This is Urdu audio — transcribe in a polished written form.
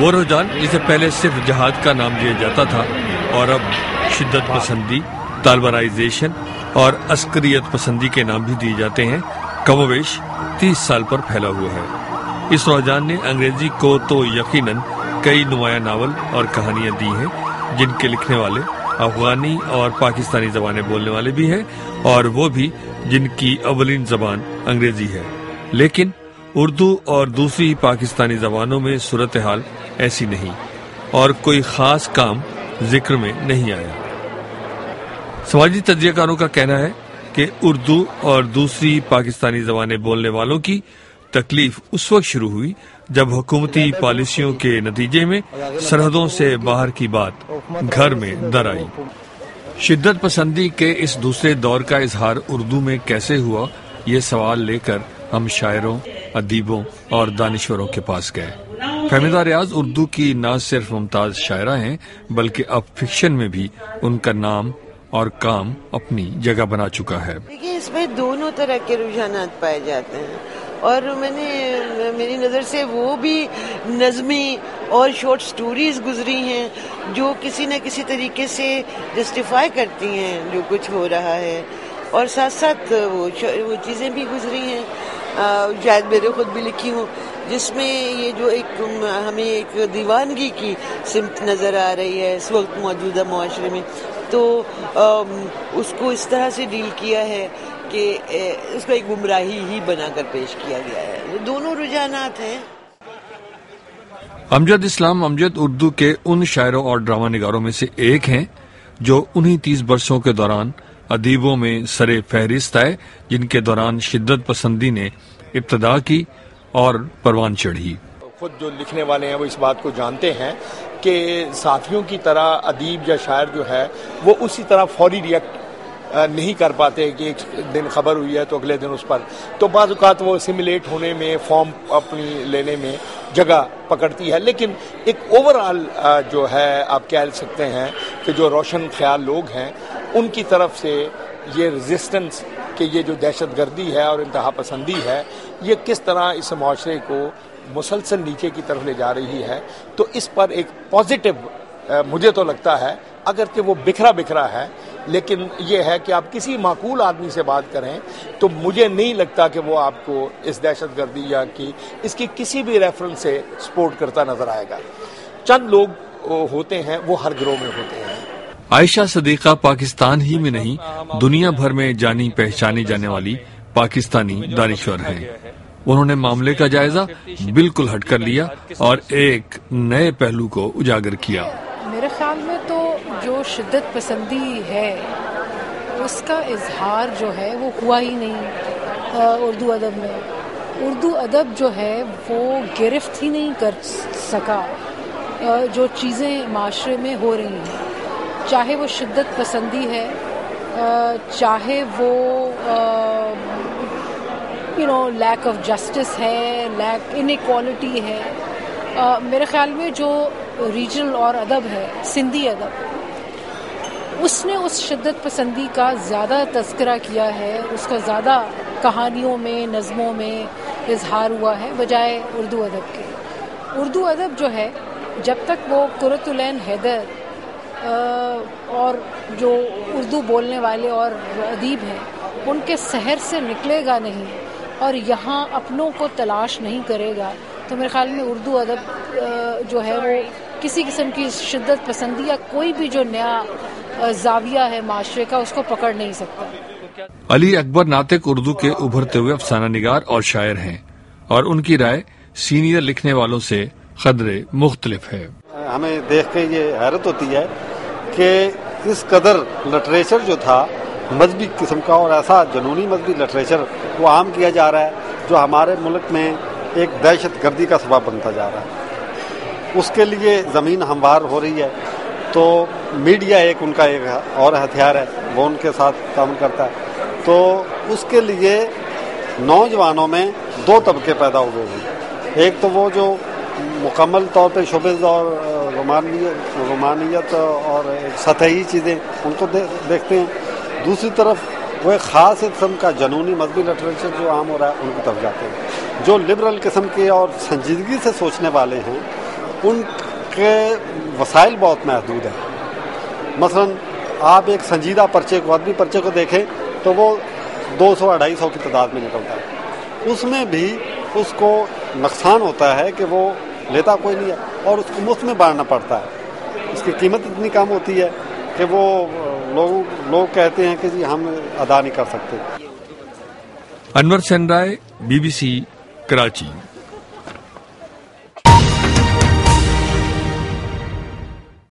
وہ رجحان جسے پہلے صرف جہاد کا نام دیا جاتا تھا اور اب شدت پسندی، طالبانائزیشن اور عسکریت پسندی کے نام بھی دیے جاتے ہیں، کم و بیش 30 سال پر پھیلا ہوا ہے۔ اس رجحان نے انگریزی کو تو یقیناً کئی نمایاں ناول اور کہانیاں دی ہیں جن کے لکھنے والے افغانی اور پاکستانی زبانیں بولنے والے بھی ہیں، اور وہ بھی جن کی اولین زبان انگریزی ہے، لیکن اردو اور دوسری پاکستانی زبانوں میں صورتحال ایسی نہیں اور کوئی خاص کام ذکر میں نہیں آیا۔ سماجی تجزیہ کاروں کا کہنا ہے کہ اردو اور دوسری پاکستانی زبانیں بولنے والوں کی تکلیف اس وقت شروع ہوئی جب حکومتی پالیسیوں کے نتیجے میں سرحدوں سے باہر کی بات گھر میں در آئی۔ شدت پسندی کے اس دوسرے دور کا اظہار اردو میں کیسے ہوا، یہ سوال لے کر ہم شاعروں، ادیبوں اور دانشوروں کے پاس گئے۔ فہمیدہ ریاض اردو کی نہ صرف ممتاز شاعرہ ہیں بلکہ اب فکشن میں بھی ان کا نام اور کام اپنی جگہ بنا چکا ہے۔ دیکھیے، اس میں دونوں طرح کے رجحانات پائے جاتے ہیں، اور میری نظر سے وہ بھی نظمی اور شارٹ سٹوریز گزری ہیں جو کسی نہ کسی طریقے سے جسٹیفائی کرتی ہیں جو کچھ ہو رہا ہے، اور ساتھ ساتھ وہ چیزیں بھی گزری ہیں، شاید میرے خود بھی لکھی ہوں، جس میں یہ جو ہمیں ایک دیوانگی کی سمت نظر آ رہی ہے اس وقت موجودہ معاشرے میں، تو اس کو اس طرح سے ڈیل کیا ہے کہ اس کو ایک گمراہی ہی بنا کر پیش کیا گیا ہے۔ دونوں رجحانات ہیں۔ امجد اسلام امجد اردو کے ان شاعروں اور ڈرامہ نگاروں میں سے ایک ہیں جو انہی 30 برسوں کے دوران ادیبوں میں سر فہرست آئے جن کے دوران شدت پسندی نے ابتدا کی اور پروان چڑھی۔ خود جو لکھنے والے ہیں وہ اس بات کو جانتے ہیں کہ صحافیوں کی طرح ادیب یا شاعر جو ہے وہ اسی طرح فوری ریئیکٹ نہیں کر پاتے کہ ایک دن خبر ہوئی ہے تو اگلے دن اس پر، تو بعض اوقات وہ سیمولیٹ ہونے میں، فارم اپنی لینے میں جگہ پکڑتی ہے، لیکن ایک اوورآل جو ہے آپ کہہ سکتے ہیں کہ جو روشن خیال لوگ ہیں ان کی طرف سے یہ ریزسٹنس کہ یہ جو دہشت گردی ہے اور انتہا پسندی ہے یہ کس طرح اس معاشرے کو مسلسل نیچے کی طرف لے جا رہی ہے، تو اس پر ایک پازیٹو مجھے تو لگتا ہے، اگرچہ وہ بکھرا ہے، لیکن یہ ہے کہ آپ کسی معقول آدمی سے بات کریں تو مجھے نہیں لگتا کہ وہ آپ کو اس دہشت گردی یا اس کی کسی بھی ریفرنس سے سپورٹ کرتا نظر آئے گا۔ چند لوگ ہوتے ہیں وہ ہر گروہ میں ہوتے ہیں۔ عائشہ صدیقہ پاکستان ہی میں نہیں دنیا بھر میں جانی پہچانی جانے والی پاکستانی دانشور ہیں۔ انہوں نے معاملے کا جائزہ بالکل ہٹ کر لیا اور ایک نئے پہلو کو اجاگر کیا۔ میرے خیال میں تو جو شدت پسندی ہے اس کا اظہار جو ہے وہ ہوا ہی نہیں اردو ادب میں۔ اردو ادب جو ہے وہ گرفت ہی نہیں کر سکا جو چیزیں معاشرے میں ہو رہی ہیں، چاہے وہ شدت پسندی ہے، چاہے وہ لیک آف جسٹس ہے، لیک انیکوالٹی ہے۔ میرے خیال میں جو ریجنل اور ادب ہے، سندھی ادب، اس نے اس شدت پسندی کا زیادہ تذکرہ کیا ہے، اس کا زیادہ کہانیوں میں، نظموں میں اظہار ہوا ہے بجائے اردو ادب کے۔ اردو ادب جو ہے جب تک وہ قرۃ العین حیدر اور جو اردو بولنے والے اور ادیب ہیں ان کے سحر سے نکلے گا نہیں اور یہاں اپنوں کو تلاش نہیں کرے گا، تو میرے خیال میں اردو ادب جو ہے وہ کسی قسم کی شدت پسندی یا کوئی بھی جو نیا زاویہ ہے معاشرے کا اس کو پکڑ نہیں سکتا۔ علی اکبر ناطق اردو کے ابھرتے ہوئے افسانہ نگار اور شاعر ہیں اور ان کی رائے سینئر لکھنے والوں سے قدرے مختلف ہے۔ ہمیں دیکھ کے یہ حیرت ہوتی ہے کہ اس قدر لٹریچر جو تھا مذہبی قسم کا اور ایسا جنونی مذہبی لٹریچر وہ عام کیا جا رہا ہے جو ہمارے ملک میں ایک دہشت گردی کا سبب بنتا جا رہا ہے۔ اس کے لیے زمین ہموار ہو رہی ہے، تو میڈیا ایک ان کا ایک اور ہتھیار ہے، وہ ان کے ساتھ تعاون کرتا ہے، تو اس کے لیے نوجوانوں میں دو طبقے پیدا ہوئے ہیں۔ ایک تو وہ جو مکمل طور پہ شوبز اور رومانیت اور سطحی چیزیں ان کو دیکھتے ہیں، دوسری طرف وہ ایک خاص قسم کا جنونی مذہبی لٹریچر جو عام ہو رہا ہے ان کی طرف جاتے ہیں۔ جو لبرل قسم کے اور سنجیدگی سے سوچنے والے ہیں ان کے وسائل بہت محدود ہیں. مثلاً آپ ایک سنجیدہ پرچے کو ادبی پرچے کو دیکھیں تو وہ 200-250 کی تعداد میں نکلتا ہے. اس میں بھی اس کو نقصان ہوتا ہے کہ وہ لیتا کوئی نہیں ہے اور اس کو مفت میں بانٹنا پڑتا ہے. اس کی قیمت اتنی کم ہوتی ہے کہ وہ لوگ کہتے ہیں کہ جی ہم ادا نہیں کر سکتے. انور سین رائے، BBC، کراچی.